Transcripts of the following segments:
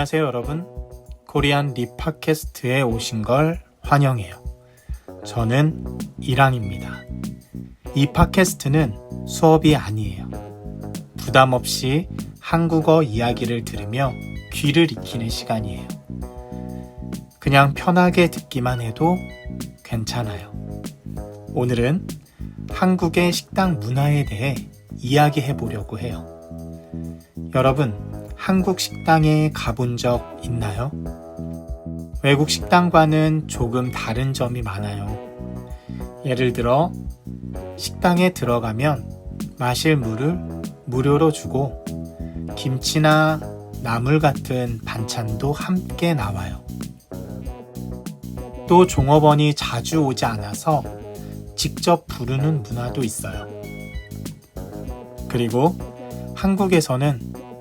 안녕하세요 여러분. 코리안 립 팟캐스트에 오신 걸 환영해요. 저는 이랑입니다. 이 팟캐스트는 수업이 아니에요. 부담 없이 한국어 이야기를 들으며 귀를 익히는 시간이에요. 그냥 편하게 듣기만 해도 괜찮아요. 오늘은 한국의 식당 문화에 대해 이야기해 보려고 해요. 여러분, 한국 식당에 가본 적 있나요? 외국 식당과는 조금 다른 점이 많아요. 예를 들어, 식당에 들어가면 마실 물을 무료로 주고 김치나 나물 같은 반찬도 함께 나와요. 또 종업원이 자주 오지 않아서 직접 부르는 문화도 있어요. 그리고 한국에서는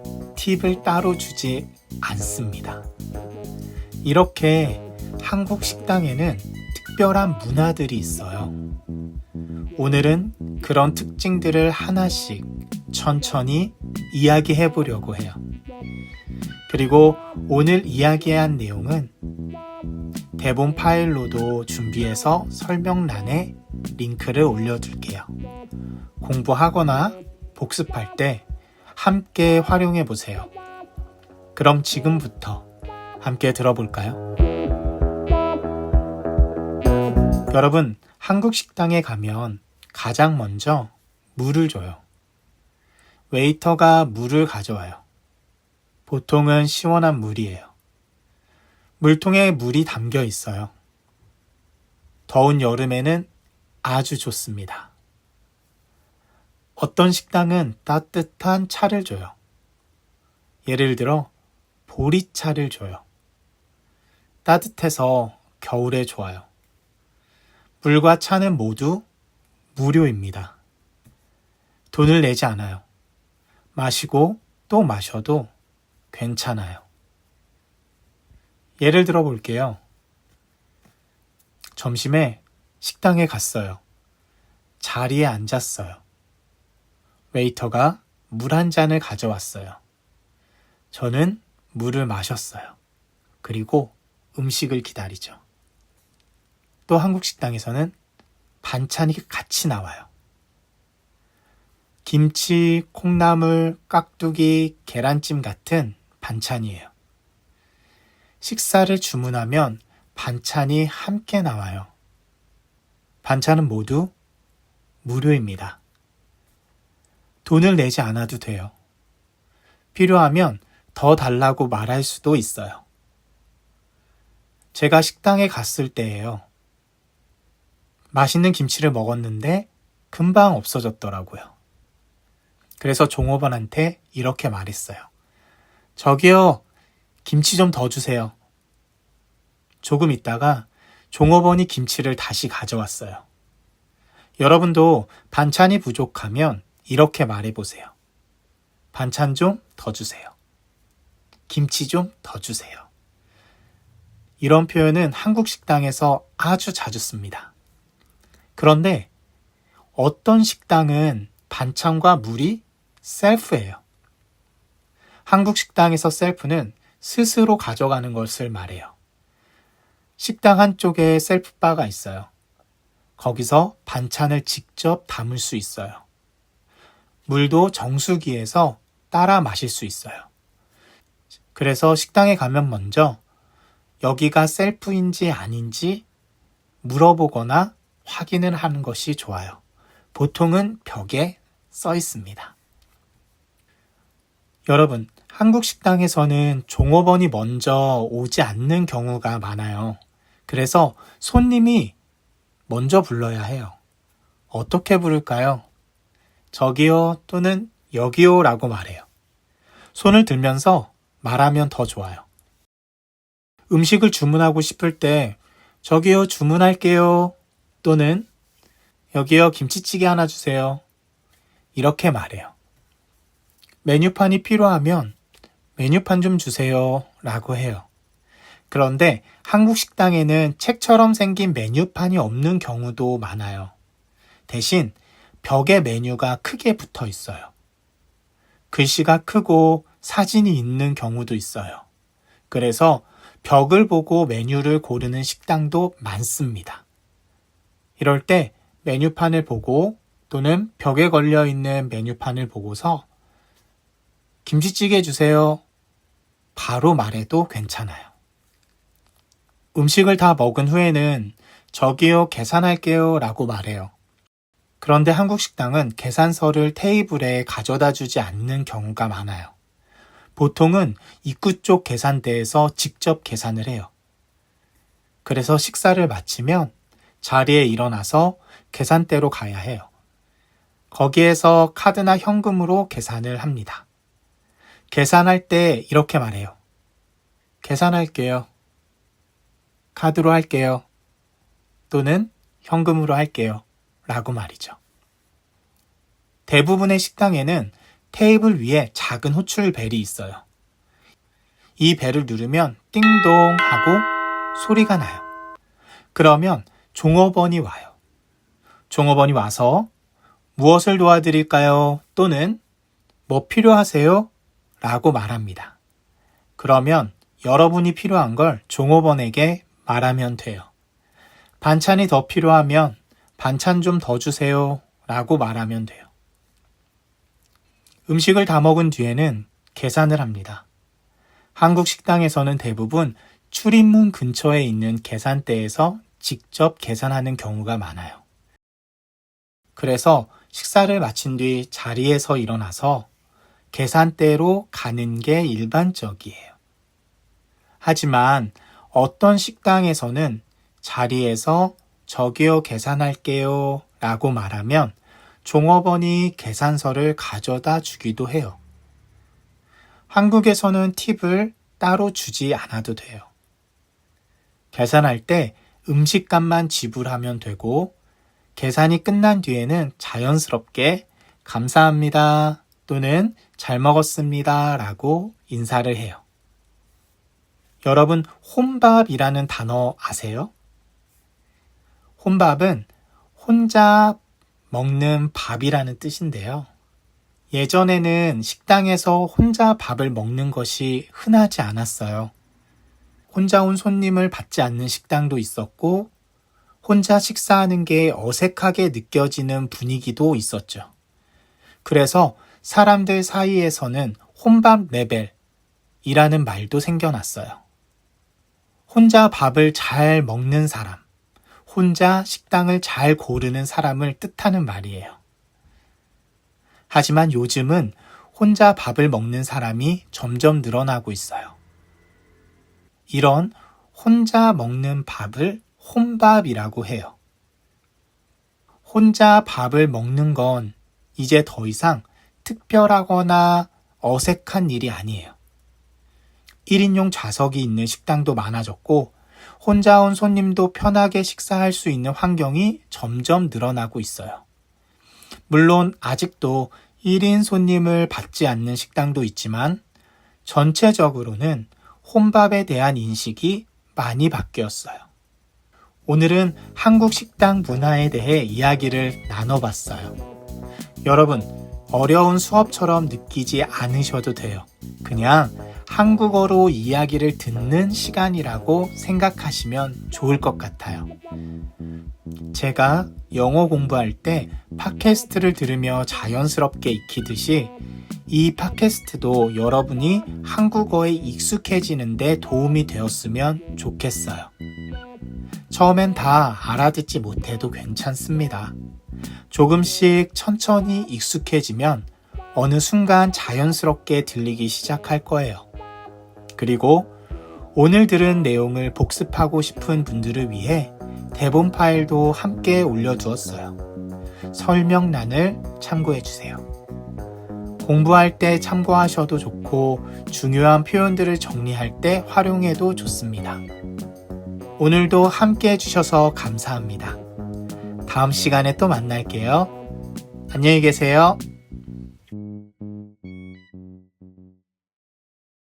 팁을 따로 주지 않습니다. 이렇게 한국 식당에는 특별한 문화들이 있어요. 오늘은 그런 특징들을 하나씩 천천히 이야기해 보려고 해요. 그리고 오늘 이야기한 내용은 대본 파일로도 준비해서 설명란에 링크를 올려둘게요. 공부하거나 복습할 때 함께 활용해 보세요. 그럼 지금부터 함께 들어볼까요? 여러분, 한국 식당에 가면 가장 먼저 물을 줘요. 웨이터가 물을 가져와요. 보통은 시원한 물이에요. 물통에 물이 담겨 있어요. 더운 여름에는 아주 좋습니다. 어떤 식당은 따뜻한 차를 줘요. 예를 들어 보리차를 줘요. 따뜻해서 겨울에 좋아요. 물과 차는 모두 무료입니다. 돈을 내지 않아요. 마시고 또 마셔도 괜찮아요. 예를 들어 볼게요. 점심에 식당에 갔어요. 자리에 앉았어요. 웨이터가 물 한 잔을 가져왔어요. 저는 물을 마셨어요. 그리고 음식을 기다리죠. 또 한국 식당에서는 반찬이 같이 나와요. 김치, 콩나물, 깍두기, 계란찜 같은 반찬이에요. 식사를 주문하면 반찬이 함께 나와요. 반찬은 모두 무료입니다. 돈을 내지 않아도 돼요. 필요하면 더 달라고 말할 수도 있어요. 제가 식당에 갔을 때예요. 맛있는 김치를 먹었는데 금방 없어졌더라고요. 그래서 종업원한테 이렇게 말했어요. 저기요, 김치 좀 더 주세요. 조금 있다가 종업원이 김치를 다시 가져왔어요. 여러분도 반찬이 부족하면 이렇게 말해보세요. 반찬 좀 더 주세요. 김치 좀 더 주세요. 이런 표현은 한국 식당에서 아주 자주 씁니다. 그런데 어떤 식당은 반찬과 물이 셀프예요. 한국 식당에서 셀프는 스스로 가져가는 것을 말해요. 식당 한쪽에 셀프바가 있어요. 거기서 반찬을 직접 담을 수 있어요. 물도 정수기에서 따라 마실 수 있어요. 그래서 식당에 가면 먼저 여기가 셀프인지 아닌지 물어보거나 확인을 하는 것이 좋아요. 보통은 벽에 써 있습니다. 여러분, 한국 식당에서는 종업원이 먼저 오지 않는 경우가 많아요. 그래서 손님이 먼저 불러야 해요. 어떻게 부를까요? 저기요 또는 여기요 라고 말해요. 손을 들면서 말하면 더 좋아요. 음식을 주문하고 싶을 때 저기요 주문할게요 또는 여기요 김치찌개 하나 주세요. 이렇게 말해요. 메뉴판이 필요하면 메뉴판 좀 주세요 라고 해요. 그런데 한국 식당에는 책처럼 생긴 메뉴판이 없는 경우도 많아요. 대신 벽에 메뉴가 크게 붙어 있어요. 글씨가 크고 사진이 있는 경우도 있어요. 그래서 벽을 보고 메뉴를 고르는 식당도 많습니다. 이럴 때 메뉴판을 보고 또는 벽에 걸려 있는 메뉴판을 보고서 김치찌개 주세요. 바로 말해도 괜찮아요. 음식을 다 먹은 후에는 저기요, 계산할게요 라고 말해요. 그런데 한국 식당은 계산서를 테이블에 가져다 주지 않는 경우가 많아요. 보통은 입구 쪽 계산대에서 직접 계산을 해요. 그래서 식사를 마치면 자리에 일어나서 계산대로 가야 해요. 거기에서 카드나 현금으로 계산을 합니다. 계산할 때 이렇게 말해요. 계산할게요. 카드로 할게요. 또는 현금으로 할게요. 라고 말이죠. 대부분의 식당에는 테이블 위에 작은 호출 벨이 있어요. 이 벨을 누르면 띵동 하고 소리가 나요. 그러면 종업원이 와요. 종업원이 와서 무엇을 도와드릴까요? 또는 뭐 필요하세요? 라고 말합니다. 그러면 여러분이 필요한 걸 종업원에게 말하면 돼요. 반찬이 더 필요하면 반찬 좀 더 주세요 라고 말하면 돼요. 음식을 다 먹은 뒤에는 계산을 합니다. 한국 식당에서는 대부분 출입문 근처에 있는 계산대에서 직접 계산하는 경우가 많아요. 그래서 식사를 마친 뒤 자리에서 일어나서 계산대로 가는 게 일반적이에요. 하지만 어떤 식당에서는 자리에서 저기요, 계산할게요 라고 말하면 종업원이 계산서를 가져다 주기도 해요. 한국에서는 팁을 따로 주지 않아도 돼요. 계산할 때 음식값만 지불하면 되고 계산이 끝난 뒤에는 자연스럽게 감사합니다 또는 잘 먹었습니다 라고 인사를 해요. 여러분, 혼밥이라는 단어 아세요? 혼밥은 혼자 먹는 밥이라는 뜻인데요. 예전에는 식당에서 혼자 밥을 먹는 것이 흔하지 않았어요. 혼자 온 손님을 받지 않는 식당도 있었고, 혼자 식사하는 게 어색하게 느껴지는 분위기도 있었죠. 그래서 사람들 사이에서는 혼밥 레벨이라는 말도 생겨났어요. 혼자 밥을 잘 먹는 사람, 혼자 식당을 잘 고르는 사람을 뜻하는 말이에요. 하지만 요즘은 혼자 밥을 먹는 사람이 점점 늘어나고 있어요. 이런 혼자 먹는 밥을 혼밥이라고 해요. 혼자 밥을 먹는 건 이제 더 이상 특별하거나 어색한 일이 아니에요. 1인용 좌석이 있는 식당도 많아졌고 혼자 온 손님도 편하게 식사할 수 있는 환경이 점점 늘어나고 있어요. 물론 아직도 1인 손님을 받지 않는 식당도 있지만 전체적으로는 혼밥에 대한 인식이 많이 바뀌었어요. 오늘은 한국 식당 문화에 대해 이야기를 나눠봤어요. 여러분, 어려운 수업처럼 느끼지 않으셔도 돼요. 그냥 한국어로 이야기를 듣는 시간이라고 생각하시면 좋을 것 같아요. 제가 영어 공부할 때 팟캐스트를 들으며 자연스럽게 익히듯이 이 팟캐스트도 여러분이 한국어에 익숙해지는 데 도움이 되었으면 좋겠어요. 처음엔 다 알아듣지 못해도 괜찮습니다. 조금씩 천천히 익숙해지면 어느 순간 자연스럽게 들리기 시작할 거예요. 그리고 오늘 들은 내용을 복습하고 싶은 분들을 위해 대본 파일도 함께 올려두었어요. 설명란을 참고해주세요. 공부할 때 참고하셔도 좋고 중요한 표현들을 정리할 때 활용해도 좋습니다. 오늘도 함께 해주셔서 감사합니다. 다음 시간에 또 만날게요. 안녕히 계세요.